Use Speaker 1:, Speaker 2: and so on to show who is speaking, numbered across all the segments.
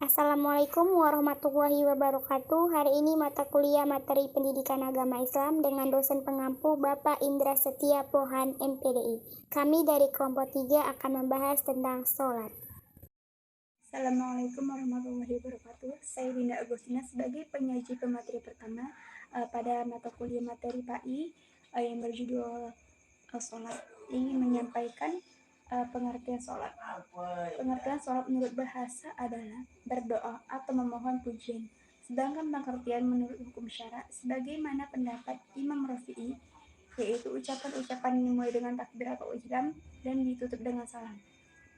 Speaker 1: Assalamualaikum warahmatullahi wabarakatuh. Hari ini mata kuliah materi pendidikan agama Islam dengan dosen pengampu Bapak Indra Setia Pohan MPDI. Kami dari kelompok 3 akan membahas tentang sholat.
Speaker 2: Assalamualaikum warahmatullahi wabarakatuh. Saya Dinda Agustina sebagai penyaji pemateri pertama pada mata kuliah materi PAI yang berjudul sholat. Ingin menyampaikan pengertian sholat. Pengertian sholat menurut bahasa adalah berdoa atau memohon pujian. Sedangkan pengertian menurut hukum syara sebagaimana pendapat Imam Rafi'i, yaitu ucapan-ucapan yang dimulai dengan takbir atau ihram dan ditutup dengan salam.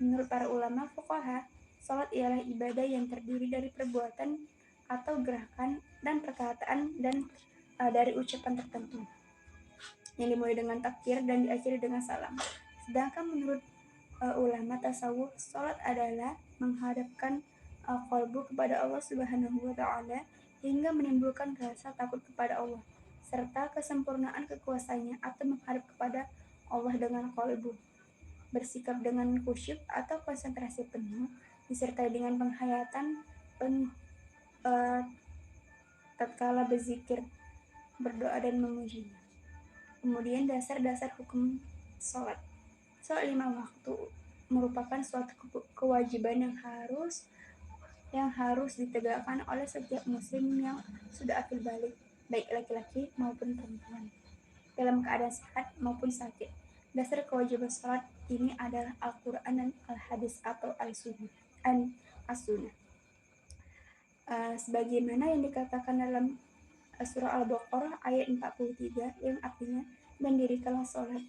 Speaker 2: Menurut para ulama fuqaha, sholat ialah ibadah yang terdiri dari perbuatan atau gerakan dan perkataan dan dari ucapan tertentu yang dimulai dengan takbir dan diakhiri dengan salam. Sedangkan menurut ulama tasawuf, sholat adalah menghadapkan qalbu kepada Allah Subhanahu wa Ta'ala hingga menimbulkan rasa takut kepada Allah serta kesempurnaan kekuasaannya atau menghadap kepada Allah dengan qalbu, bersikap dengan khusyuk atau konsentrasi penuh disertai dengan penghayatan penuh tatkala berzikir, berdoa dan memujinya. Kemudian dasar-dasar hukum sholat. Sholat 5 waktu merupakan suatu kewajiban yang harus ditegakkan oleh setiap muslim yang sudah akil balik, baik laki-laki maupun perempuan, dalam keadaan sehat maupun sakit. Dasar kewajiban sholat ini adalah Al-Quran dan Al-Hadis atau As-Sunnah. Sebagaimana yang dikatakan dalam surah Al-Baqarah ayat 43 yang artinya, dan dirikanlah sholat,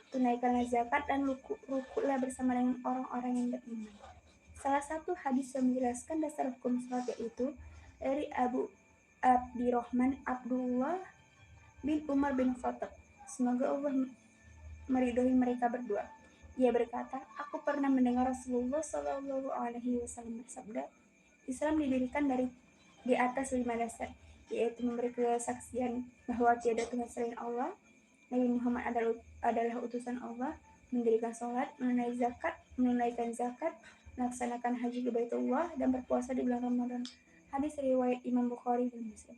Speaker 2: tunaikanlah zakat, dan rukuklah bersama dengan orang-orang yang beriman. Salah satu hadis yang menjelaskan dasar hukum sholat yaitu dari Abu Abdirrahman Abdullah bin Umar bin Khattab, semoga Allah meridhoi mereka berdua. Ia berkata, aku pernah mendengar Rasulullah Shallallahu Alaihi Wasallam bersabda, Islam didirikan di atas 5 dasar, yaitu memberi kesaksian bahwa tiada Tuhan selain Allah, Nabi Muhammad adalah utusan Allah, mendirikan sholat, menunaikan zakat, melaksanakan haji ke Baitullah, dan berpuasa di bulan Ramadan. Hadis riwayat Imam Bukhari dan Muslim.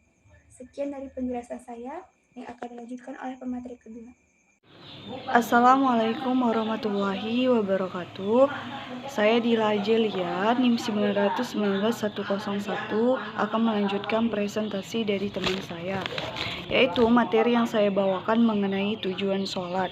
Speaker 2: Sekian dari penjelasan saya yang akan dilanjutkan oleh pemateri kedua.
Speaker 3: Assalamualaikum warahmatullahi wabarakatuh. Saya Dila Jelia, NIM 919-101 akan melanjutkan presentasi dari teman saya, yaitu materi yang saya bawakan mengenai tujuan sholat.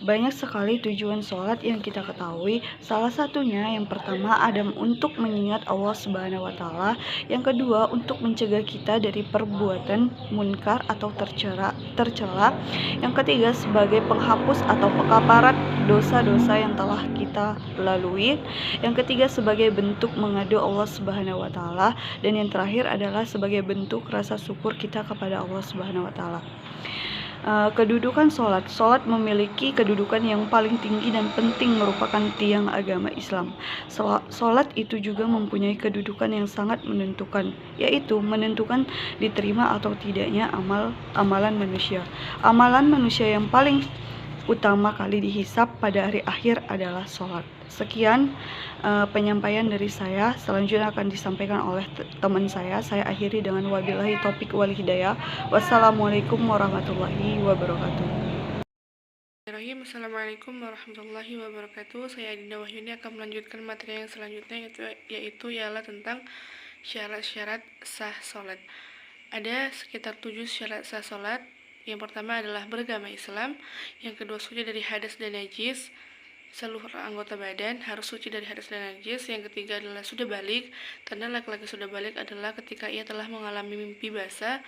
Speaker 3: Banyak sekali tujuan sholat yang kita ketahui. Salah satunya yang pertama ada untuk mengingat Allah Subhanahu wa Ta'ala. Yang kedua untuk mencegah kita dari perbuatan munkar atau tercela. Yang ketiga sebagai penghapus atau pengkaparat dosa-dosa yang telah kita lalui. Yang ketiga sebagai bentuk mengadu Allah Subhanahu wa Ta'ala, dan yang terakhir adalah sebagai bentuk rasa syukur kita kepada Allah Subhanahu wa Ta'ala. Kedudukan sholat. Sholat memiliki kedudukan yang paling tinggi dan penting, merupakan tiang agama Islam. Sholat itu juga mempunyai kedudukan yang sangat menentukan, yaitu menentukan diterima atau tidaknya amalan manusia. Amalan manusia yang paling utama kali dihisap pada hari akhir adalah sholat. Sekian penyampaian dari saya. Selanjutnya akan disampaikan oleh teman saya. Saya akhiri dengan wabillahi taufiq wal hidayah. Wassalamualaikum warahmatullahi wabarakatuh.
Speaker 4: Assalamualaikum warahmatullahi wabarakatuh. Saya Dinda Wahyuni akan melanjutkan materi yang selanjutnya, yaitu ialah tentang syarat-syarat sah sholat. Ada sekitar 7 syarat sah sholat. Yang pertama adalah beragama Islam, yang kedua suci dari hadas dan najis, seluruh anggota badan harus suci dari hadas dan najis. Yang ketiga adalah sudah balik, tanda laki-laki sudah balik adalah ketika ia telah mengalami mimpi basah.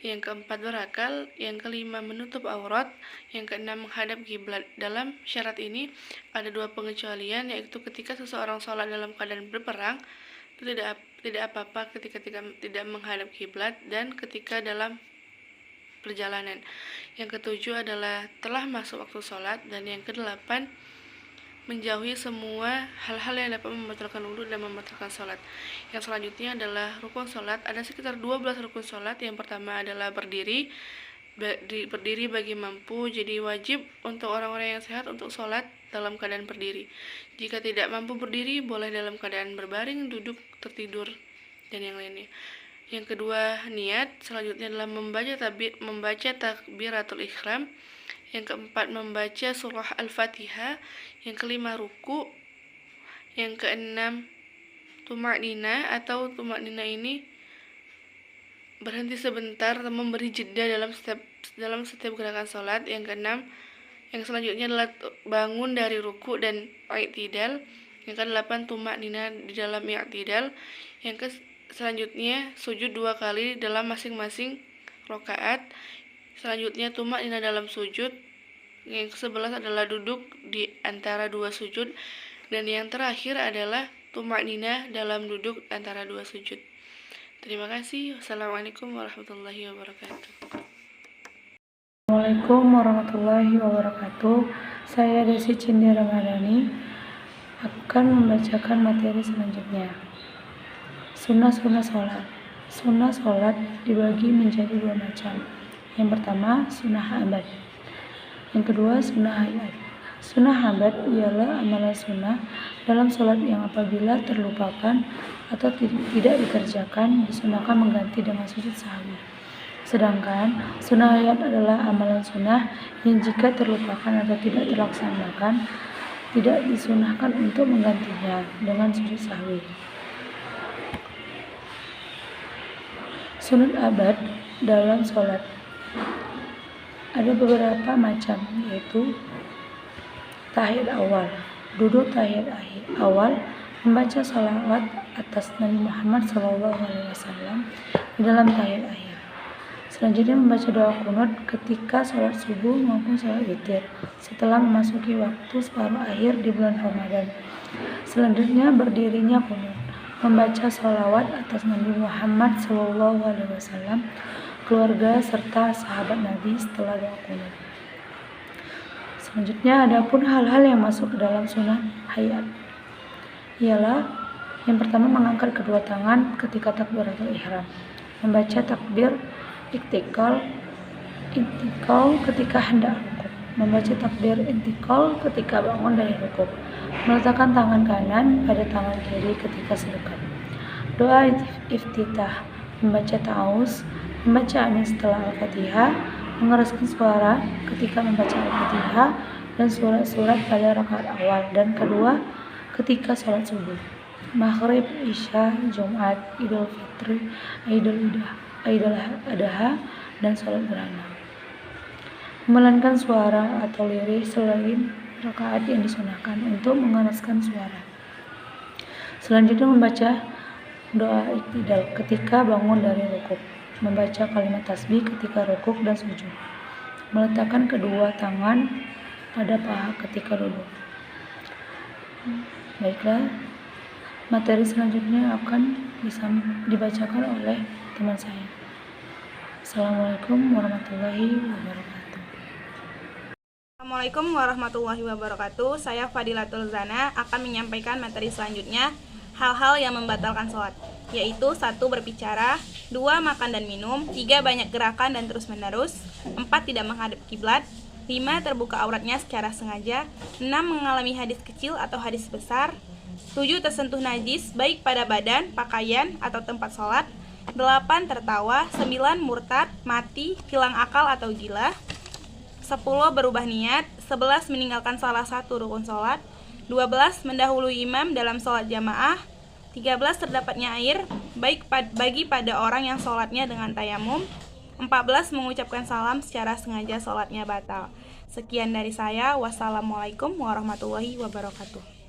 Speaker 4: Yang keempat berakal, yang kelima menutup aurat, yang keenam menghadap kiblat. Dalam syarat ini ada 2 pengecualian, yaitu ketika seseorang sholat dalam keadaan berperang itu tidak apa-apa ketika tidak menghadap kiblat, dan ketika dalam perjalanan. Yang ketujuh adalah telah masuk waktu sholat, dan yang kedelapan menjauhi semua hal-hal yang dapat membatalkan wudhu dan membatalkan sholat. Yang selanjutnya adalah rukun sholat. Ada sekitar 12 rukun sholat. Yang pertama adalah berdiri bagi mampu. Jadi wajib untuk orang-orang yang sehat untuk sholat dalam keadaan berdiri. Jika tidak mampu berdiri, boleh dalam keadaan berbaring, duduk, tertidur, dan yang lainnya. Yang kedua, niat. Selanjutnya adalah membaca takbiratul ihram. Yang keempat, membaca surah Al-Fatihah. Yang kelima, ruku. Yang keenam, tumaknina, atau tumaknina ini berhenti sebentar atau memberi jeda dalam setiap gerakan sholat. Yang keenam, yang selanjutnya adalah bangun dari ruku dan i'tidal. Yang kedelapan, tumaknina di dalam i'tidal. Selanjutnya sujud 2 kali dalam masing-masing rakaat. Selanjutnya tumaknina dalam sujud. Yang ke-11 adalah duduk di antara 2 sujud. Dan yang terakhir adalah tumaknina dalam duduk antara 2 sujud. Terima kasih. Wassalamualaikum warahmatullahi wabarakatuh.
Speaker 5: Assalamualaikum warahmatullahi wabarakatuh. Saya Desi Cindy Ramadhani akan membacakan materi selanjutnya. Sunnah-sunnah sholat. Sunnah sholat dibagi menjadi 2 macam. Yang pertama, sunnah abad. Yang kedua, sunnah hayat. Sunnah abad ialah amalan sunnah dalam sholat yang apabila terlupakan atau tidak dikerjakan, disunahkan mengganti dengan sujud sahwi. Sedangkan sunnah hayat adalah amalan sunnah yang jika terlupakan atau tidak terlaksanakan, tidak disunahkan untuk menggantinya dengan sujud sahwi. Sunat abad dalam sholat ada beberapa macam, yaitu tahiyat awal, duduk tahiyat awal, membaca salawat atas Nabi Muhammad SAW di dalam tahiyat akhir. Selanjutnya membaca doa kunut ketika sholat subuh maupun sholat witir setelah memasuki waktu separuh akhir di bulan Ramadan. Selanjutnya berdirinya kunut, membaca salawat atas Nabi Muhammad SAW, keluarga serta sahabat Nabi setelah doa kunut. Selanjutnya adapun hal-hal yang masuk ke dalam sunnah hayat ialah yang pertama mengangkat kedua tangan ketika takbiratul ihram, membaca takbir intikal ketika hendak rukuk, membaca takbir intikal ketika bangun dari rukuk, meletakkan tangan kanan pada tangan kiri ketika sedekap, doa iftitah, membaca ta'awuz, membaca amin setelah Al-Fatihah, mengeraskan suara ketika membaca Al-Fatihah dan surat-surat pada rakaat awal dan kedua ketika sholat subuh, maghrib, isya, Jumat, Idul Fitri, Idul Adha, dan sholat gerhana. Memelankan suara atau lirik selain rakaat yang disunahkan untuk mengeraskan suara. Selanjutnya membaca doa i'tidal ketika bangun dari rukuk, membaca kalimat tasbih ketika rukuk dan sujud, meletakkan kedua tangan pada paha ketika duduk. Baiklah, materi selanjutnya akan dibacakan oleh teman saya. Assalamualaikum warahmatullahi wabarakatuh.
Speaker 6: Assalamualaikum warahmatullahi wabarakatuh. Saya Fadilatul Zana akan menyampaikan materi selanjutnya, hal-hal yang membatalkan sholat, yaitu 1. Berbicara, 2. Makan dan minum, 3. Banyak gerakan dan terus-menerus, 4. Tidak menghadap kiblat, 5. Terbuka auratnya secara sengaja, 6. Mengalami hadis kecil atau hadis besar, 7. Tersentuh najis baik pada badan, pakaian, atau tempat sholat, 8. Tertawa, 9. Murtad, mati, hilang akal atau gila, 10. Berubah niat, 11. Meninggalkan salah satu rukun sholat, 12. Mendahului imam dalam sholat jamaah, 13. Terdapatnya air baik bagi pada orang yang sholatnya dengan tayamum, 14. Mengucapkan salam secara sengaja sholatnya batal. Sekian dari saya. Wassalamualaikum warahmatullahi wabarakatuh.